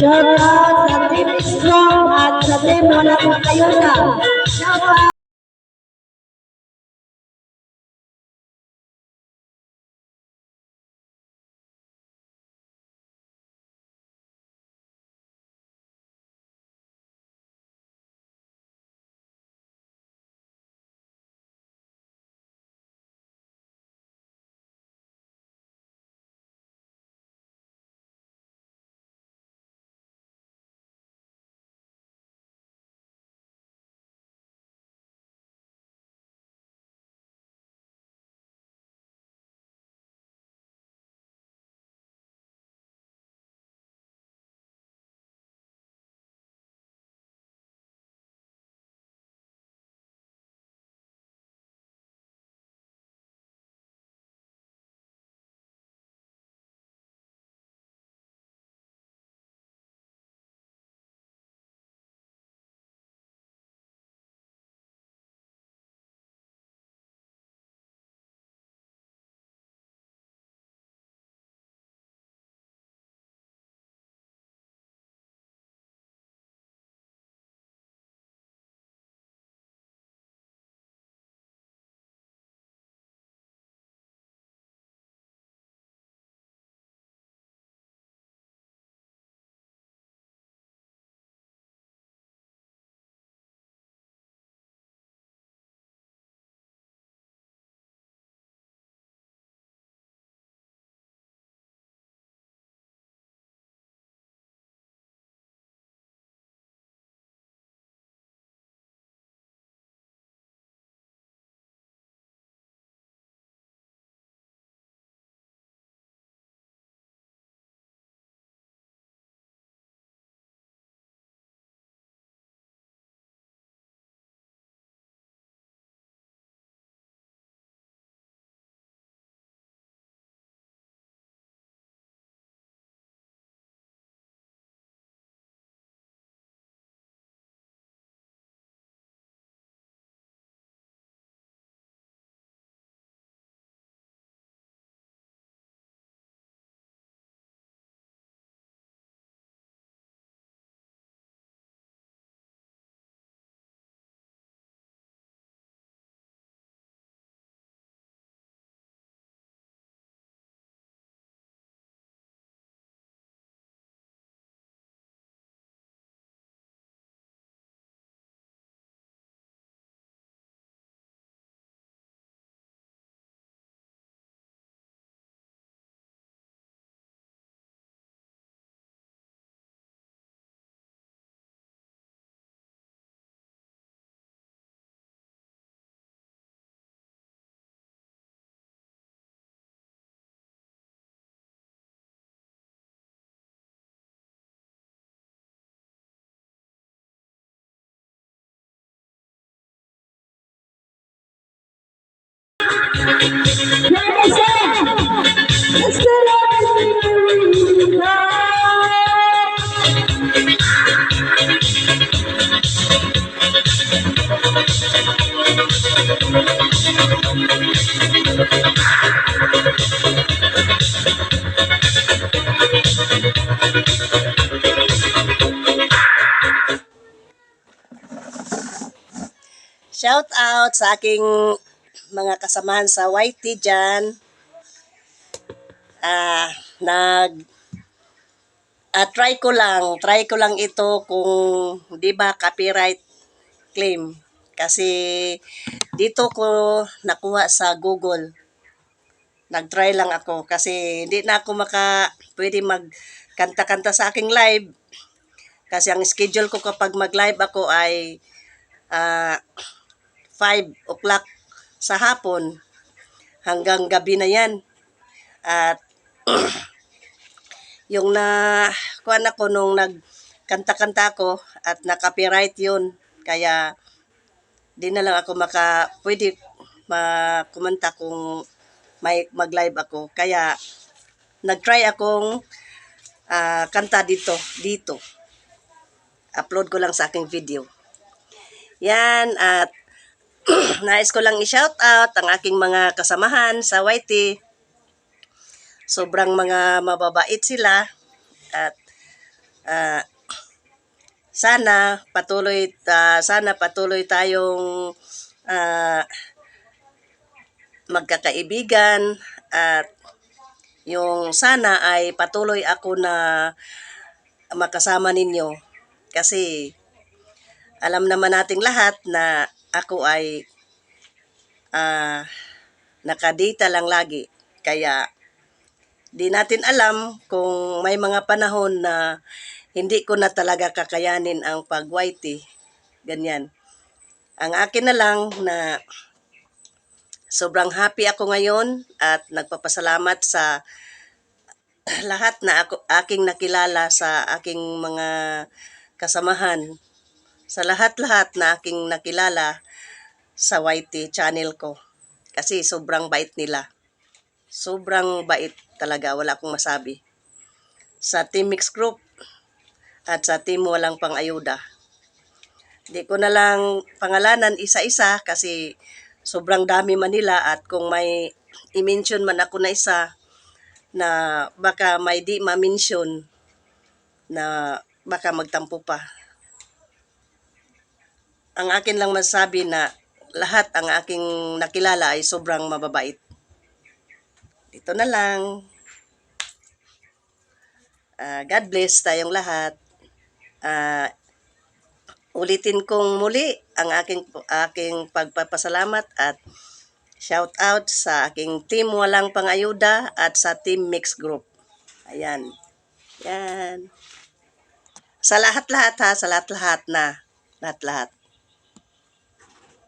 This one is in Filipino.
Shout out sa Team Strong at sa Team Walang Makayuda. Shout out. Shout out sa aking mga kasamahan sa YT dyan. Nag try ko lang ito kung di ba copyright claim. Kasi dito ko nakuha sa Google. Nag-try lang ako kasi hindi na ako pwede magkanta-kanta sa aking live. Kasi ang schedule ko kapag mag-live ako ay 5 o'clock sa hapon hanggang gabi na yan. At yung kuan ako nung nagkanta-kanta ako at na-copyright yun. Kaya di na lang ako pwede kumanta kung may mag-live ako. Kaya nag-try akong kanta dito. Upload ko lang sa aking video. Yan, at nais ko lang i-shout out ang aking mga kasamahan sa YT. Sobrang mga mababait sila at ah, sana patuloy tayong ah, magkakaibigan, at yung sana ay patuloy ako na makasama ninyo, kasi alam naman nating lahat na ako ay nakadita lang lagi. Kaya di natin alam kung may mga panahon na hindi ko na talaga kakayanin ang pag-YT. Ganyan. Ang akin na lang na sobrang happy ako ngayon at nagpapasalamat sa lahat na aking nakilala, sa aking mga kasamahan, sa lahat-lahat na aking nakilala sa YT channel ko. Kasi sobrang bait nila. Sobrang bait talaga, wala akong masabi. Sa Team Mix Group at sa Team Walang Pang-Ayuda. Di ko na lang pangalanan isa-isa kasi sobrang dami man nila, at kung may i-mention man ako na isa na baka may di ma-mention na baka magtampo pa. Ang akin lang masabi na lahat ang aking nakilala ay sobrang mababait. Dito na lang. God bless tayong lahat. Ulitin kong muli ang aking pagpapasalamat at shout out sa aking team Walang Pang-Ayuda at sa Team Mix Group. Ayan. Yan. Sa lahat-lahat ha, sa lahat-lahat na. Lahat-lahat.